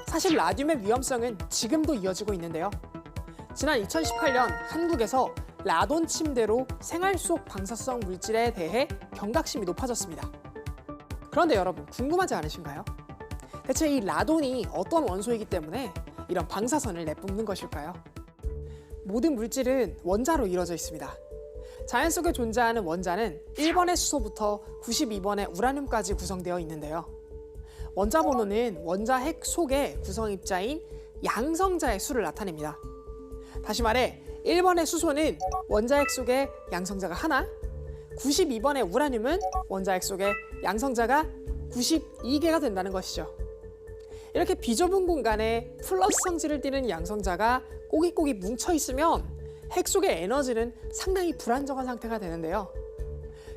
사실 라듐의 위험성은 지금도 이어지고 있는데요. 지난 2018년 한국에서 라돈 침대로 생활 속 방사성 물질에 대해 경각심이 높아졌습니다. 그런데 여러분, 궁금하지 않으신가요? 대체 이 라돈이 어떤 원소이기 때문에 이런 방사선을 내뿜는 것일까요? 모든 물질은 원자로 이루어져 있습니다. 자연 속에 존재하는 원자는 1번의 수소부터 92번의 우라늄까지 구성되어 있는데요. 원자 번호는 원자 핵 속의 구성입자인 양성자의 수를 나타냅니다. 다시 말해 1번의 수소는 원자 핵 속에 양성자가 하나, 92번의 우라늄은 원자 핵 속에 양성자가 92개가 된다는 것이죠. 이렇게 비좁은 공간에 플러스 성질을 띠는 양성자가 꼬깃꼬깃 뭉쳐 있으면 핵 속의 에너지는 상당히 불안정한 상태가 되는데요.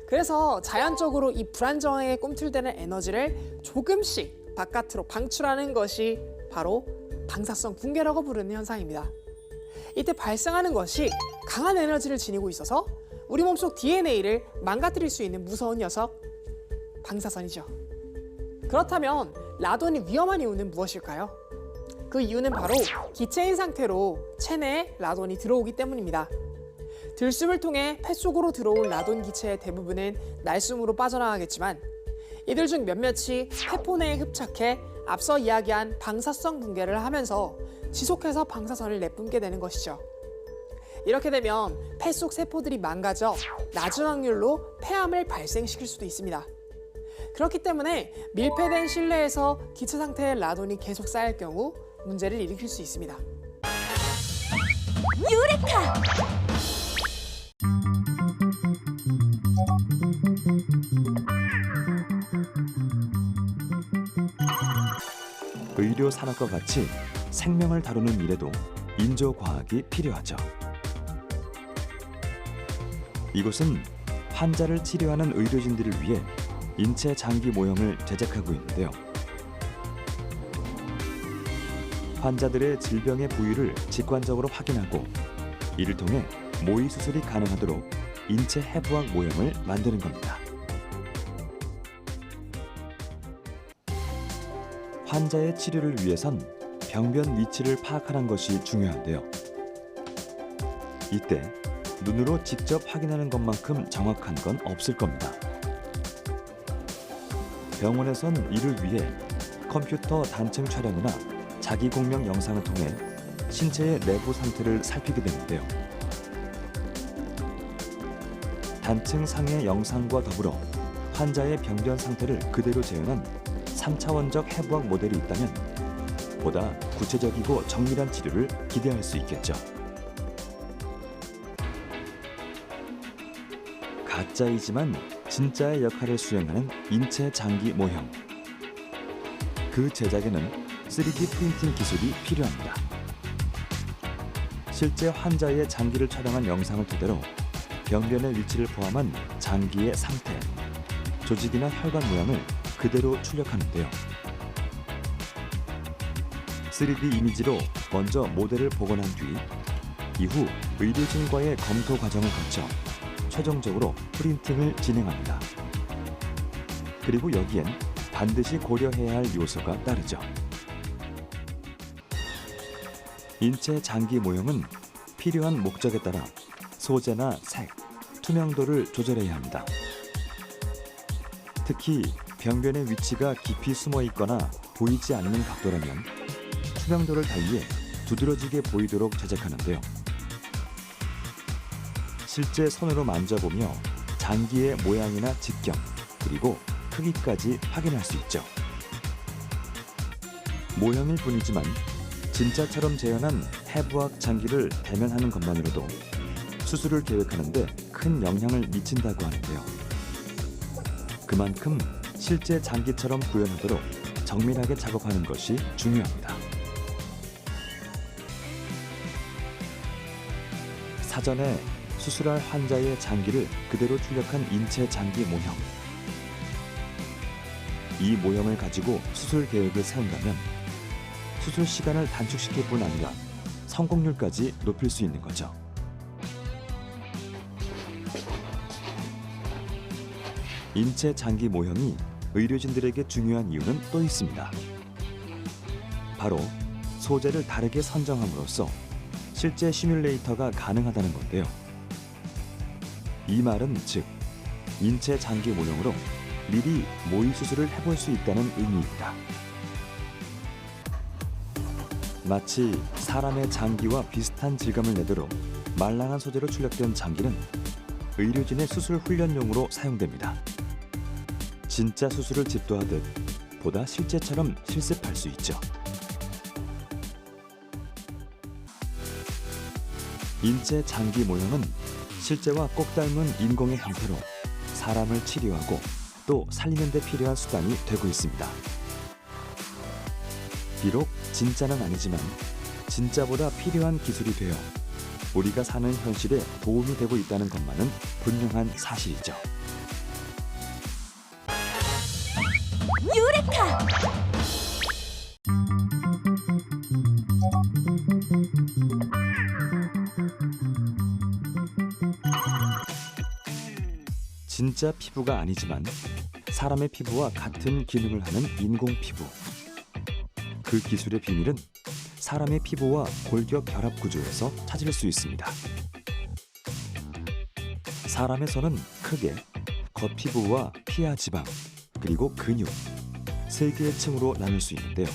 그래서 자연적으로 이 불안정하게 꿈틀대는 에너지를 조금씩 바깥으로 방출하는 것이 바로 방사성 붕괴라고 부르는 현상입니다. 이때 발생하는 것이 강한 에너지를 지니고 있어서 우리 몸속 DNA를 망가뜨릴 수 있는 무서운 녀석, 방사선이죠. 그렇다면 라돈이 위험한 이유는 무엇일까요? 그 이유는 바로 기체인 상태로 체내에 라돈이 들어오기 때문입니다. 들숨을 통해 폐 속으로 들어온 라돈 기체의 대부분은 날숨으로 빠져나가겠지만 이들 중 몇몇이 폐포 내에 흡착해 앞서 이야기한 방사성 붕괴를 하면서 지속해서 방사선을 내뿜게 되는 것이죠. 이렇게 되면 폐 속 세포들이 망가져 낮은 확률로 폐암을 발생시킬 수도 있습니다. 그렇기 때문에 밀폐된 실내에서 기체 상태의 라돈이 계속 쌓일 경우 문제를 일으킬 수 있습니다. 유레카! 의료 산업과 같이 생명을 다루는 일에도 인조과학이 필요하죠. 이곳은 환자를 치료하는 의료진들을 위해 인체 장기 모형을 제작하고 있는데요. 환자들의 질병의 부위를 직관적으로 확인하고 이를 통해 모의 수술이 가능하도록 인체 해부학 모형을 만드는 겁니다. 환자의 치료를 위해선 병변 위치를 파악하는 것이 중요한데요. 이때 눈으로 직접 확인하는 것만큼 정확한 건 없을 겁니다. 병원에선 이를 위해 컴퓨터 단층 촬영이나 자기 공명 영상을 통해 신체의 내부 상태를 살피게 되는데요. 단층 상의 영상과 더불어 환자의 병변 상태를 그대로 재현한 3차원적 해부학 모델이 있다면 보다 구체적이고 정밀한 치료를 기대할 수 있겠죠. 가짜이지만 진짜의 역할을 수행하는 인체 장기 모형. 그 제작에는 3D 프린팅 기술이 필요합니다. 실제 환자의 장기를 촬영한 영상을 토대로 병변의 위치를 포함한 장기의 상태, 조직이나 혈관 모양을 그대로 출력하는데요. 3D 이미지로 먼저 모델을 복원한 뒤 이후 의료진과의 검토 과정을 거쳐 최종적으로 프린팅을 진행합니다. 그리고 여기엔 반드시 고려해야 할 요소가 따르죠. 인체 장기 모형은 필요한 목적에 따라 소재나 색, 투명도를 조절해야 합니다. 특히 병변의 위치가 깊이 숨어 있거나 보이지 않는 각도라면 투명도를 달리해 두드러지게 보이도록 제작하는데요. 실제 손으로 만져보며 장기의 모양이나 직경, 그리고 크기까지 확인할 수 있죠. 모형일 뿐이지만 진짜처럼 재현한 해부학 장기를 대면하는 것만으로도 수술을 계획하는 데 큰 영향을 미친다고 하는데요. 그만큼 실제 장기처럼 구현하도록 정밀하게 작업하는 것이 중요합니다. 사전에 수술할 환자의 장기를 그대로 출력한 인체 장기 모형. 이 모형을 가지고 수술 계획을 세운다면 수술 시간을 단축시킬 뿐 아니라 성공률까지 높일 수 있는 거죠. 인체 장기 모형이 의료진들에게 중요한 이유는 또 있습니다. 바로 소재를 다르게 선정함으로써 실제 시뮬레이터가 가능하다는 건데요. 이 말은 즉 인체 장기 모형으로 미리 모의 수술을 해볼 수 있다는 의미입니다. 마치 사람의 장기와 비슷한 질감을 내도록 말랑한 소재로 출력된 장기는 의료진의 수술 훈련용으로 사용됩니다. 진짜 수술을 집도하듯 보다 실제처럼 실습할 수 있죠. 인체 장기 모형은 실제와 꼭 닮은 인공의 형태로 사람을 치료하고 또 살리는 데 필요한 수단이 되고 있습니다. 비록 진짜는 아니지만 진짜보다 필요한 기술이 되어 우리가 사는 현실에 도움이 되고 있다는 것만은 분명한 사실이죠. 유레카! 진짜 피부가 아니지만 사람의 피부와 같은 기능을 하는 인공 피부. 그 기술의 비밀은 사람의 피부와 골격 결합 구조에서 찾을 수 있습니다. 사람의 손은 크게 겉피부와 피하 지방, 그리고 근육, 세 개의 층으로 나눌 수 있는데요.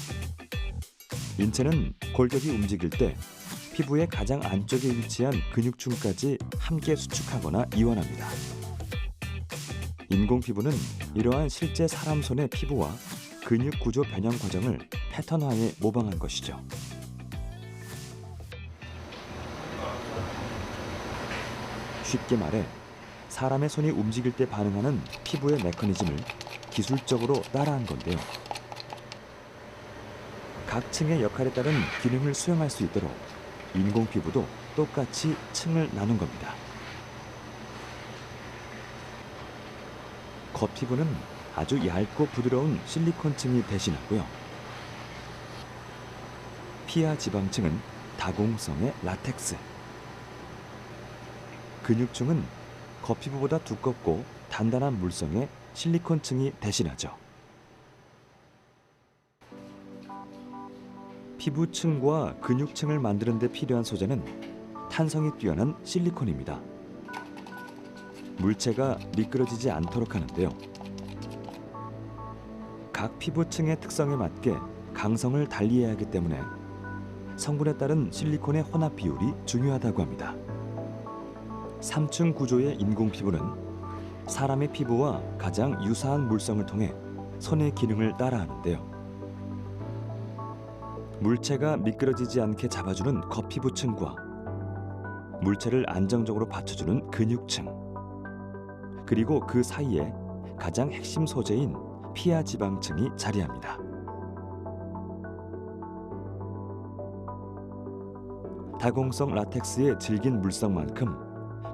인체는 골격이 움직일 때 피부의 가장 안쪽에 위치한 근육층까지 함께 수축하거나 이완합니다. 인공 피부는 이러한 실제 사람 손의 피부와 근육 구조 변형 과정을 패턴화해 모방한 것이죠. 쉽게 말해 사람의 손이 움직일 때 반응하는 피부의 메커니즘을 기술적으로 따라한 건데요. 각 층의 역할에 따른 기능을 수행할 수 있도록 인공 피부도 똑같이 층을 나눈 겁니다. 겉피부는 아주 얇고 부드러운 실리콘 층이 대신하고요. 피하 지방층은 다공성의 라텍스. 근육층은 겉피부보다 두껍고 단단한 물성의 실리콘 층이 대신하죠. 피부층과 근육층을 만드는 데 필요한 소재는 탄성이 뛰어난 실리콘입니다. 물체가 미끄러지지 않도록 하는데요. 각 피부층의 특성에 맞게 강성을 달리해야 하기 때문에 성분에 따른 실리콘의 혼합 비율이 중요하다고 합니다. 3층 구조의 인공 피부는 사람의 피부와 가장 유사한 물성을 통해 손의 기능을 따라하는데요. 물체가 미끄러지지 않게 잡아주는 겉피부층과 물체를 안정적으로 받쳐주는 근육층, 그리고 그 사이에 가장 핵심 소재인 피하 지방층이 자리합니다. 다공성 라텍스의 질긴 물성만큼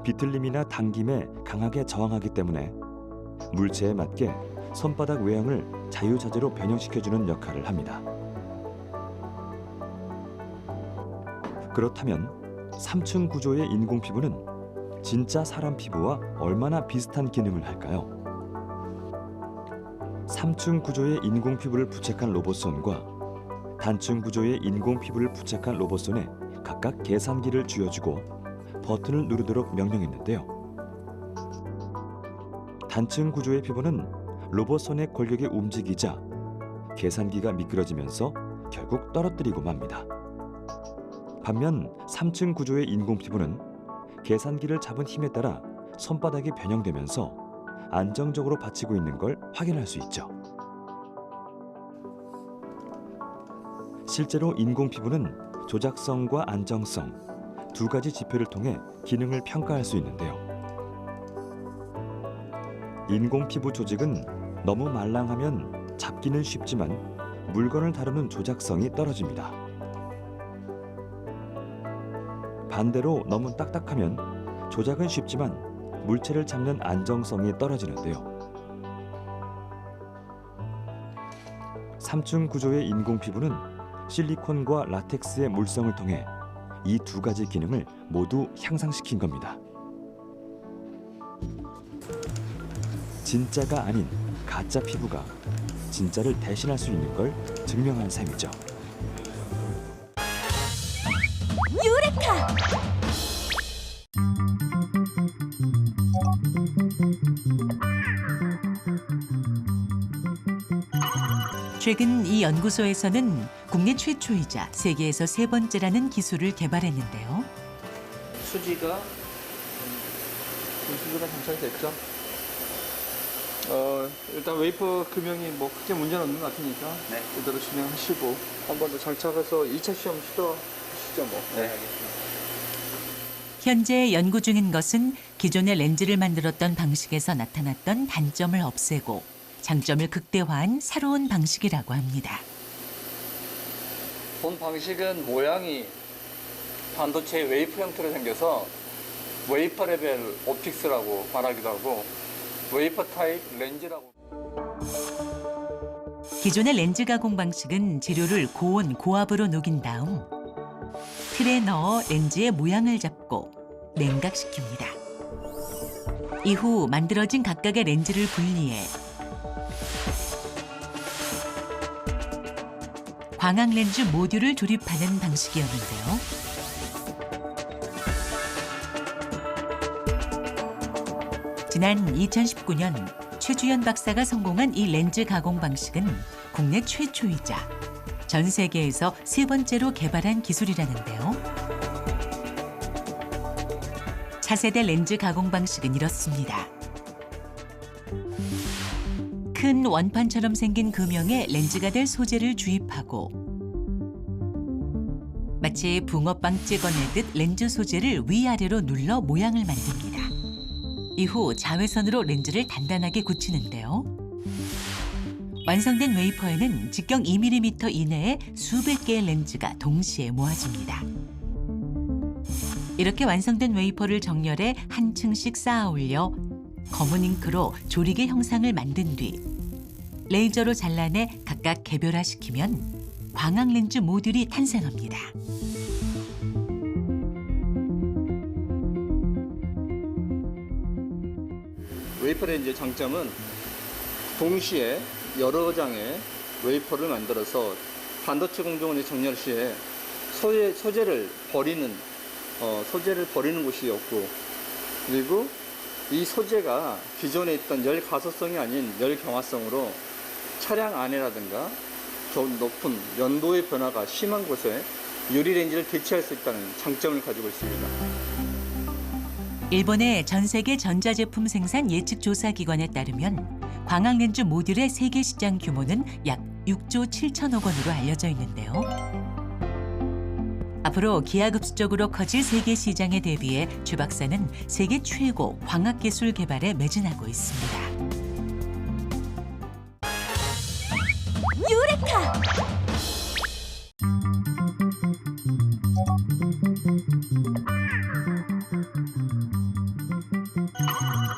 비틀림이나 당김에 강하게 저항하기 때문에 물체에 맞게 손바닥 외형을 자유자재로 변형시켜주는 역할을 합니다. 그렇다면 3층 구조의 인공 피부는 진짜 사람 피부와 얼마나 비슷한 기능을 할까요? 3층 구조의 인공 피부를 부착한 로봇손과 단층 구조의 인공 피부를 부착한 로봇손에 각각 계산기를 쥐어주고 버튼을 누르도록 명령했는데요. 단층 구조의 피부는 로봇손의 골격이 움직이자 계산기가 미끄러지면서 결국 떨어뜨리고 맙니다. 반면 3층 구조의 인공 피부는 계산기를 잡은 힘에 따라 손바닥이 변형되면서 안정적으로 받치고 있는 걸 확인할 수 있죠. 실제로 인공 피부는 조작성과 안정성 두 가지 지표를 통해 기능을 평가할 수 있는데요. 인공 피부 조직은 너무 말랑하면 잡기는 쉽지만 물건을 다루는 조작성이 떨어집니다. 반대로 너무 딱딱하면 조작은 쉽지만 물체를 잡는 안정성이 떨어지는데요. 3층 구조의 인공 피부는 실리콘과 라텍스의 물성을 통해 이 두 가지 기능을 모두 향상시킨 겁니다. 진짜가 아닌 가짜 피부가 진짜를 대신할 수 있는 걸 증명한 셈이죠. 유레카! 최근 이 연구소에서는 국내 최초이자 세계에서 세 번째라는 기술을 개발했는데요. 수지가 수지가 장착됐죠. 일단 웨이퍼 금형이 뭐 크게 문제는 없는 것 같으니까 그대로 진행하시고 한 번 더 장착해서 2차 시험 시도하시죠 뭐. 네, 알겠습니다. 현재 연구 중인 것은 기존의 렌즈를 만들었던 방식에서 나타났던 단점을 없애고 장점을 극대화한 새로운 방식이라고 합니다. 본 방식은 모양이 반도체 웨이퍼 형태로 생겨서 웨이퍼 레벨 옵틱스라고 말하기도 하고 웨이퍼 타입 렌즈라고. 기존의 렌즈 가공 방식은 재료를 고온 고압으로 녹인 다음 틀에 넣어 렌즈의 모양을 잡고 냉각시킵니다. 이후 만들어진 각각의 렌즈를 분리해 광학 렌즈 모듈을 조립하는 방식이었는데요. 지난 2019년 최주연 박사가 성공한 이 렌즈 가공 방식은 국내 최초이자 전 세계에서 세 번째로 개발한 기술이라는데요. 차세대 렌즈 가공 방식은 이렇습니다. 큰 원판처럼 생긴 금형에 렌즈가 될 소재를 주입하고 마치 붕어빵 찍어내듯 렌즈 소재를 위아래로 눌러 모양을 만듭니다. 이후 자외선으로 렌즈를 단단하게 굳히는데요. 완성된 웨이퍼에는 직경 2mm 이내에 수백 개의 렌즈가 동시에 모아집니다. 이렇게 완성된 웨이퍼를 정렬해 한 층씩 쌓아 올려 검은 잉크로 조리개 형상을 만든 뒤 레이저로 잘라내 각각 개별화시키면 광학 렌즈 모듈이 탄생합니다. 웨이퍼 렌즈의 장점은 동시에 여러 장의 웨이퍼를 만들어서 반도체 공정원의 정렬 시에 소재를 버리는 곳이 없고, 그리고 이 소재가 기존에 있던 열 가소성이 아닌 열 경화성으로 차량 안에라든가 좀 높은 연도의 변화가 심한 곳에 유리 렌즈를 대체할 수 있다는 장점을 가지고 있습니다. 일본의 전 세계 전자제품 생산 예측 조사 기관에 따르면 광학 렌즈 모듈의 세계 시장 규모는 약 6조 7천억 원으로 알려져 있는데요. 앞으로 기하급수적으로 커질 세계 시장에 대비해 최 박사는 세계 최고 광학 기술 개발에 매진하고 있습니다. 유레카!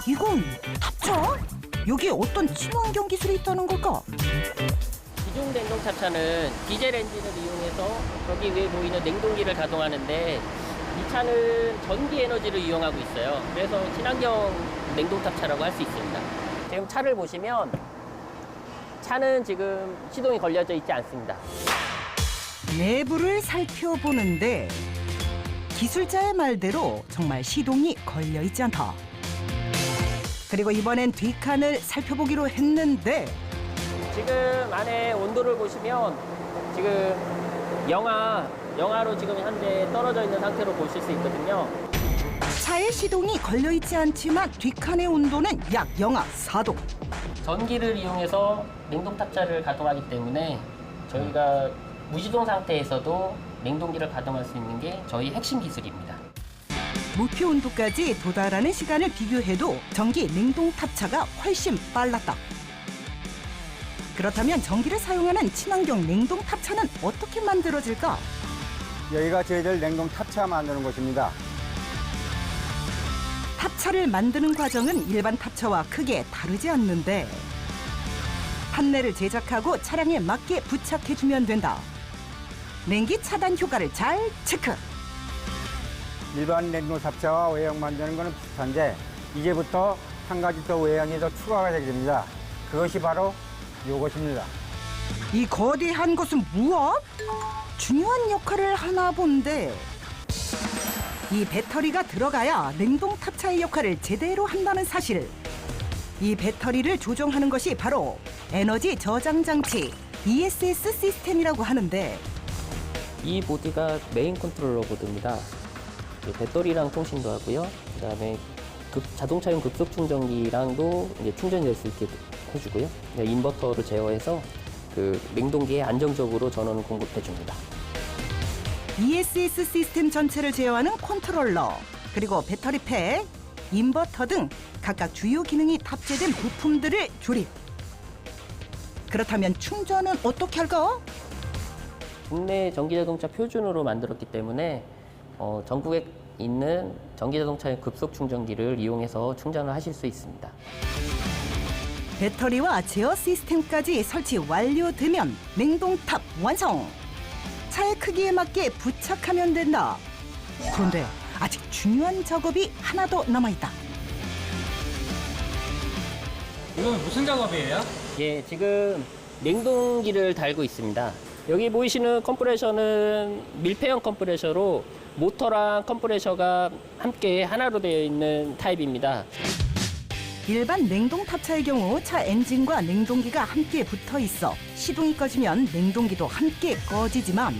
이건 탑차? 여기 어떤 친환경 기술이 있다는 걸까? 기존 냉동 탑차는 디젤 엔진을 이용해서 저기 위에 보이는 냉동기를 가동하는데 이 차는 전기 에너지를 이용하고 있어요. 그래서 친환경 냉동 탑차라고 할 수 있습니다. 지금 차를 보시면 차는 지금 시동이 걸려져 있지 않습니다. 내부를 살펴보는데 기술자의 말대로 정말 시동이 걸려 있지 않다. 그리고 이번엔 뒷칸을 살펴보기로 했는데 지금 안에 온도를 보시면 지금 영하로 지금 현재 떨어져 있는 상태로 보실 수 있거든요. 차의 시동이 걸려 있지 않지만 뒷칸의 온도는 약 영하 4도. 전기를 이용해서 냉동 탑차를 가동하기 때문에 저희가 무시동 상태에서도 냉동기를 가동할 수 있는 게 저희 핵심 기술입니다. 목표 온도까지 도달하는 시간을 비교해도 전기 냉동 탑차가 훨씬 빨랐다. 그렇다면 전기를 사용하는 친환경 냉동 탑차는 어떻게 만들어질까? 여기가 저희들 냉동 탑차 만드는 곳입니다. 탑차를 만드는 과정은 일반 탑차와 크게 다르지 않는데 판넬을 제작하고 차량에 맞게 부착해주면 된다. 냉기 차단 효과를 잘 체크. 일반 냉동 탑차와 외형 만드는 거는 비슷한데 이제부터 한 가지 더 외양이 더 추가가 되게 됩니다. 그것이 바로 이것입니다. 이 거대한 것은 무엇? 중요한 역할을 하나 본데 이 배터리가 들어가야 냉동 탑차의 역할을 제대로 한다는 사실. 이 배터리를 조종하는 것이 바로 에너지 저장 장치 ESS 시스템이라고 하는데 이 보드가 메인 컨트롤러 보드입니다. 이제 배터리랑 통신도 하고요. 그다음에 자동차용 급속 충전기랑도 이제 충전될 수 있게 해주고요. 인버터를 제어해서 그 냉동기에 안정적으로 전원을 공급해 줍니다. ESS 시스템 전체를 제어하는 컨트롤러, 그리고 배터리팩, 인버터 등 각각 주요 기능이 탑재된 부품들을 조립. 그렇다면 충전은 어떻게 할까? 국내 전기자동차 표준으로 만들었기 때문에 전국에 있는 전기자동차의 급속 충전기를 이용해서 충전을 하실 수 있습니다. 배터리와 제어 시스템까지 설치 완료되면 냉동탑 완성! 차의 크기에 맞게 부착하면 된다. 그런데 아직 중요한 작업이 하나 더 남아있다. 이건 무슨 작업이에요? 예, 지금 냉동기를 달고 있습니다. 여기 보이시는 컴프레셔는 밀폐형 컴프레셔로 모터랑 컴프레셔가 함께 하나로 되어 있는 타입입니다. 일반 냉동 탑차의 경우 차 엔진과 냉동기가 함께 붙어 있어 시동이 꺼지면 냉동기도 함께 꺼지지만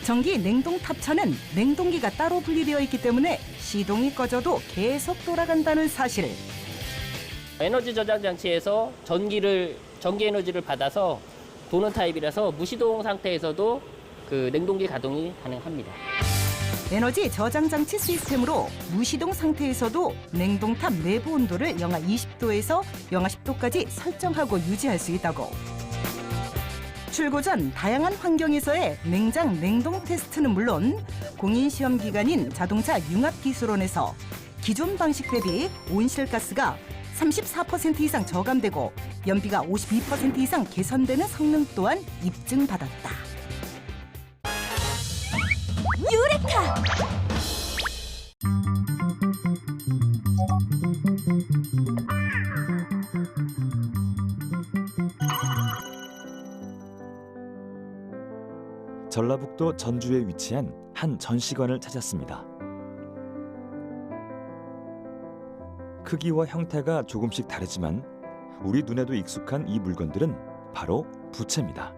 전기 냉동 탑차는 냉동기가 따로 분리되어 있기 때문에 시동이 꺼져도 계속 돌아간다는 사실. 에너지 저장 장치에서 전기 에너지를 받아서 도는 타입이라서 무시동 상태에서도 그 냉동기 가동이 가능합니다. 에너지 저장 장치 시스템으로 무시동 상태에서도 냉동탑 내부 온도를 영하 20도에서 영하 10도까지 설정하고 유지할 수 있다고. 출고 전 다양한 환경에서의 냉장 냉동 테스트는 물론 공인 시험 기간인 자동차 융합기술원에서 기존 방식 대비 온실가스가 34% 이상 저감되고 연비가 52% 이상 개선되는 성능 또한 입증받았다. 유레카! 전라북도 전주에 위치한 한 전시관을 찾았습니다. 크기와 형태가 조금씩 다르지만 우리 눈에도 익숙한 이 물건들은 바로 부채입니다.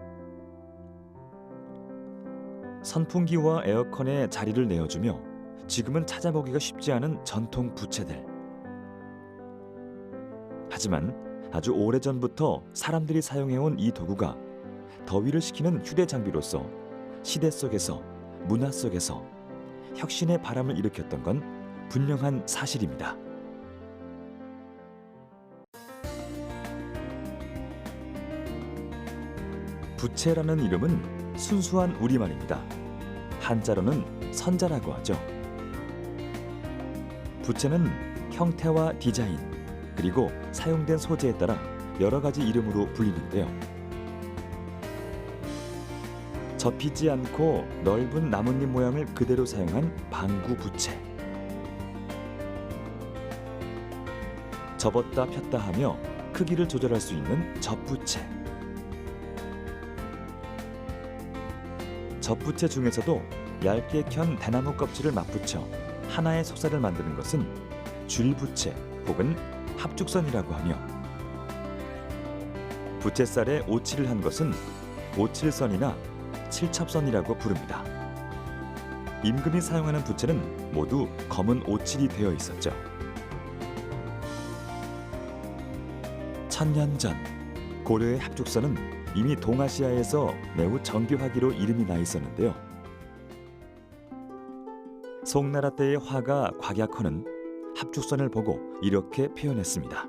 선풍기와 에어컨에 자리를 내어주며 지금은 찾아보기가 쉽지 않은 전통 부채들. 하지만 아주 오래전부터 사람들이 사용해온 이 도구가 더위를 식히는 휴대장비로서 시대 속에서 문화 속에서 혁신의 바람을 일으켰던 건 분명한 사실입니다. 부채라는 이름은 순수한 우리말입니다. 한자로는 선자라고 하죠. 부채는 형태와 디자인, 그리고 사용된 소재에 따라 여러 가지 이름으로 불리는데요. 접히지 않고 넓은 나뭇잎 모양을 그대로 사용한 방구 부채. 접었다 폈다 하며 크기를 조절할 수 있는 접부채. 접부채 중에서도 얇게 켠 대나무 껍질을 맞붙여 하나의 속살을 만드는 것은 줄부채 혹은 합죽선이라고 하며 부채살에 오칠을 한 것은 오칠선이나 칠첩선이라고 부릅니다. 임금이 사용하는 부채는 모두 검은 오칠이 되어 있었죠. 천년 전 고려의 합죽선은 이미 동아시아에서 매우 정교하기로 이름이 나 있었는데요. 송나라 때의 화가 곽약허는 합죽선을 보고 이렇게 표현했습니다.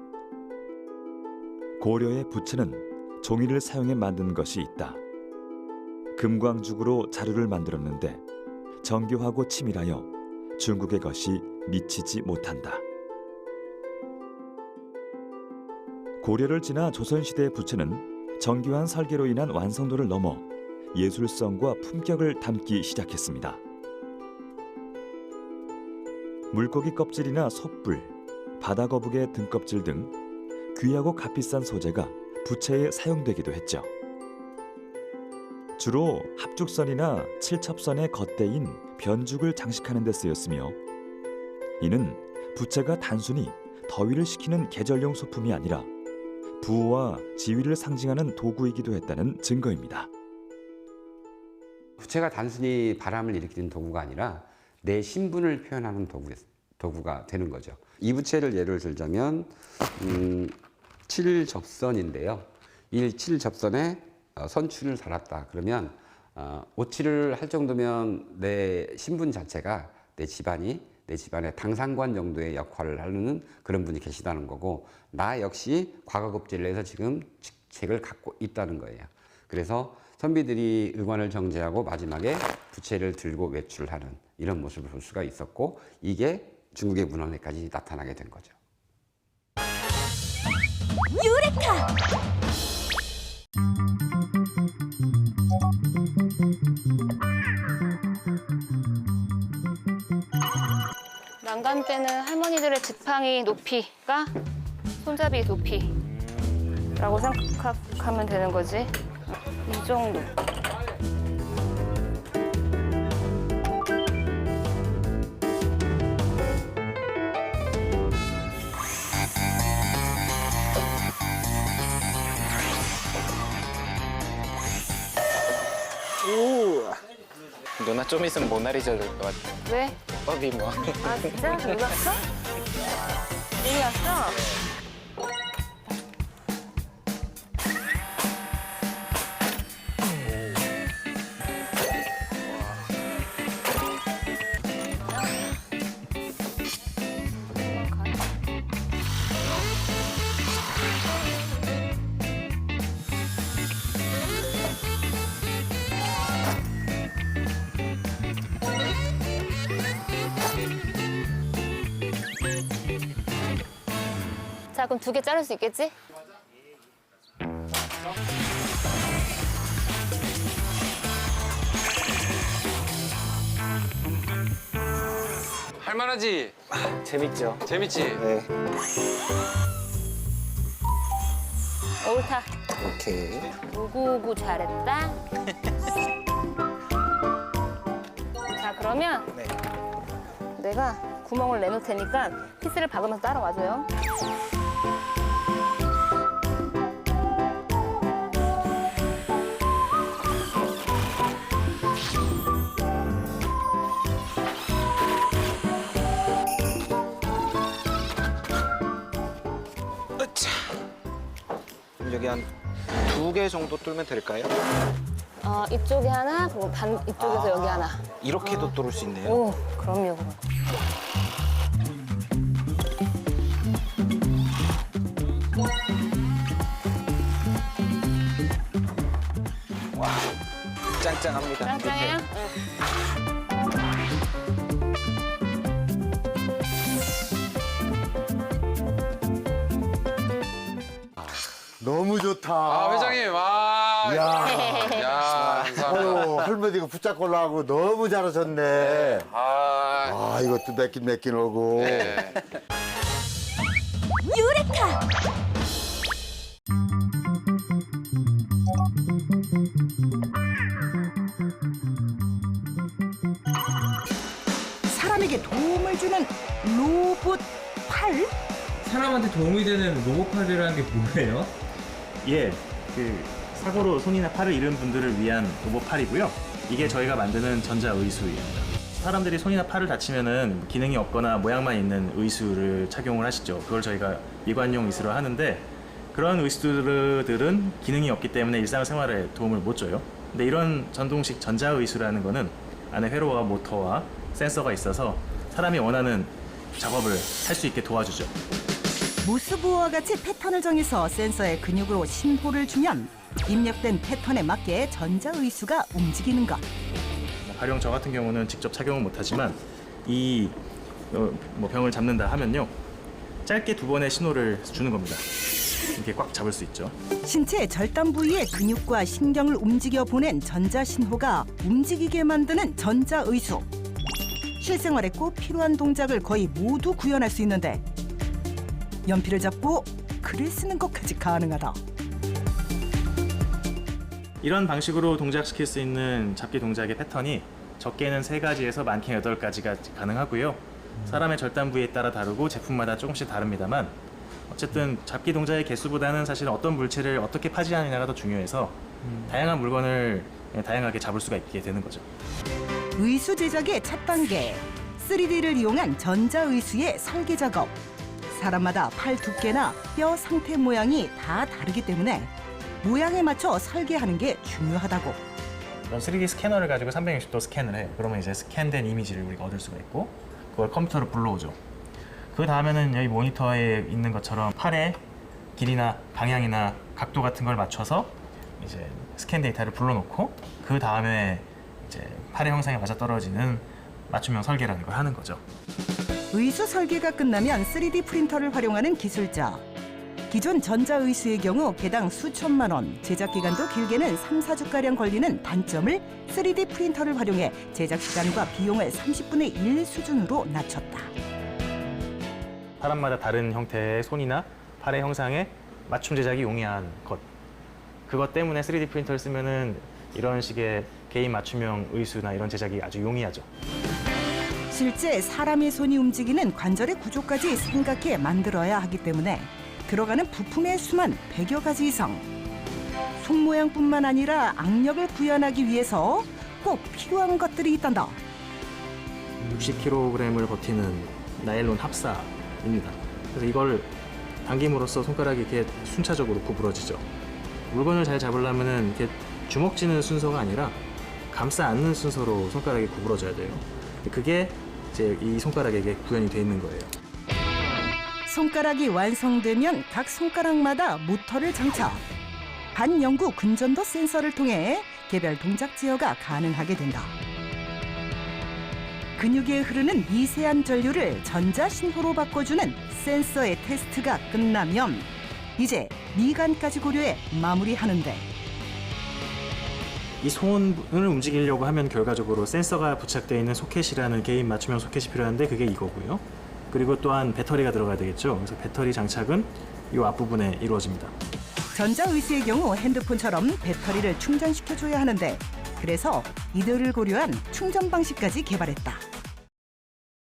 고려의 부채는 종이를 사용해 만든 것이 있다. 금광죽으로 자루를 만들었는데 정교하고 치밀하여 중국의 것이 미치지 못한다. 고려를 지나 조선시대의 부채는 정교한 설계로 인한 완성도를 넘어 예술성과 품격을 담기 시작했습니다. 물고기 껍질이나 솥불, 바다거북의 등껍질 등 귀하고 값비싼 소재가 부채에 사용되기도 했죠. 주로 합죽선이나 칠첩선의 겉대인 변죽을 장식하는 데 쓰였으며 이는 부채가 단순히 더위를 식히는 계절용 소품이 아니라 부와 지위를 상징하는 도구이기도 했다는 증거입니다. 부채가 단순히 바람을 일으키는 도구가 아니라 내 신분을 표현하는 도구가 되는 거죠. 이 부채를 예를 들자면 칠접선인데요. 이 칠접선에 선추를 달았다. 그러면 오칠을 할 정도면 내 신분 자체가 내 집안의 당상관 정도의 역할을 하는 그런 분이 계시다는 거고 나 역시 과거급제를 해서 지금 직책을 갖고 있다는 거예요. 그래서 선비들이 의관을 정제하고 마지막에 부채를 들고 외출을 하는 이런 모습을 볼 수가 있었고 이게 중국의 문헌에까지 나타나게 된 거죠. 유레카! 난간 때는 할머니들의 지팡이 높이가 손잡이 높이라고 생각하면 되는 거지. 이 정도. 누나 좀 있으면 모나리자 될 것 같아. 왜? 법이 뭐. 아 진짜? 놀랐어? 놀랐어? 자, 그럼 2개 자를 수 있겠지? 할만하지? 재밌죠? 재밌지? 네. 옳다. 오케이. 오구오구 잘했다. 자, 그러면 네. 내가 구멍을 내놓을 테니까 피스를 박으면서 따라와줘요. 으차. 그럼 여기 한 2개 정도 뚫면 될까요? 이쪽에 하나, 그리고 이쪽에서 여기 하나. 이렇게도 뚫을 수 있네요. 오, 그럼요. 와, 짱짱합니다. 짱짱해요? 너무 좋다. 아, 회장님, 와. 야, 감사합니다. 할머니가 붙잡고 하고 너무 잘하셨네. 아, 이것도 맺긴 오고. 네. 유레카! 사람에게 도움을 주는 로봇 팔? 사람한테 도움이 되는 로봇팔이라는 게 뭐예요? 예, 사고로 손이나 팔을 잃은 분들을 위한 로봇팔이고요. 이게 저희가 만드는 전자의수입니다. 사람들이 손이나 팔을 다치면은 기능이 없거나 모양만 있는 의수를 착용을 하시죠. 그걸 저희가 미관용 의수로 하는데 그런 의수들은 기능이 없기 때문에 일상생활에 도움을 못 줘요. 근데 이런 전동식 전자의수라는 거는 안에 회로와 모터와 센서가 있어서 사람이 원하는 작업을 할 수 있게 도와주죠. 모스부호와 같이 패턴을 정해서 센서의 근육으로 신호를 주면 입력된 패턴에 맞게 전자의수가 움직이는 것. 가령 저 같은 경우는 직접 착용은 못하지만 이 병을 잡는다 하면요, 짧게 2번의 신호를 주는 겁니다. 이렇게 꽉 잡을 수 있죠. 신체 절단 부위의 근육과 신경을 움직여 보낸 전자신호가 움직이게 만드는 전자의수. 실생활에 꼭 필요한 동작을 거의 모두 구현할 수 있는데 연필을 잡고 글을 쓰는 것까지 가능하다. 이런 방식으로 동작시킬 수 있는 잡기 동작의 패턴이 적게는 3가지에서 많게는 8가지가 가능하고요. 사람의 절단 부위에 따라 다르고 제품마다 조금씩 다릅니다만 어쨌든 잡기 동작의 개수보다는 사실 어떤 물체를 어떻게 파지하느냐가 더 중요해서 다양한 물건을 다양하게 잡을 수가 있게 되는 거죠. 의수 제작의 첫 단계, 3D를 이용한 전자의수의 설계 작업. 사람마다 팔 두께나 뼈 상태 모양이 다 다르기 때문에 모양에 맞춰 설계하는 게 중요하다고. 이런 3D 스캐너를 가지고 360도 스캔을 해요. 그러면 이제 스캔된 이미지를 우리가 얻을 수가 있고 그걸 컴퓨터로 불러오죠. 그 다음에는 여기 모니터에 있는 것처럼 팔의 길이나 방향이나 각도 같은 걸 맞춰서 이제 스캔 데이터를 불러놓고 그 다음에 이제 팔의 형상에 맞아 떨어지는 맞춤형 설계라는 걸 하는 거죠. 의수 설계가 끝나면 3D 프린터를 활용하는 기술자. 기존 전자의수의 경우 개당 수천만 원, 제작 기간도 길게는 3, 4주가량 걸리는 단점을 3D 프린터를 활용해 제작 시간과 비용을 30분의 1 수준으로 낮췄다. 사람마다 다른 형태의 손이나 팔의 형상에 맞춤 제작이 용이한 것. 그것 때문에 3D 프린터를 쓰면은 이런 식의 개인 맞춤형 의수나 이런 제작이 아주 용이하죠. 실제 사람의 손이 움직이는 관절의 구조까지 생각해 만들어야 하기 때문에 들어가는 부품의 수만 100여 가지 이상. 손 모양뿐만 아니라 악력을 구현하기 위해서 꼭 필요한 것들이 있단다. 60kg을 버티는 나일론 합사입니다. 그래서 이걸 당김으로써 손가락이 이렇게 순차적으로 구부러지죠. 물건을 잘 잡으려면은 이렇게 주먹 쥐는 순서가 아니라 감싸 안는 순서로 손가락이 구부러져야 돼요. 그게 이제 이 손가락에게 구현이 돼 있는 거예요. 손가락이 완성되면 각 손가락마다 모터를 장착. 반영구 근전도 센서를 통해 개별 동작 제어가 가능하게 된다. 근육에 흐르는 미세한 전류를 전자신호로 바꿔주는 센서의 테스트가 끝나면 이제 미간까지 고려해 마무리하는데. 이 손을 움직이려고 하면 결과적으로 센서가 부착되어 있는 소켓이라는 개인 맞춤형 소켓이 필요한데 그게 이거고요. 그리고 또한 배터리가 들어가야 되겠죠. 그래서 배터리 장착은 이 앞부분에 이루어집니다. 전자의수의 경우 핸드폰처럼 배터리를 충전시켜줘야 하는데 그래서 이들을 고려한 충전 방식까지 개발했다.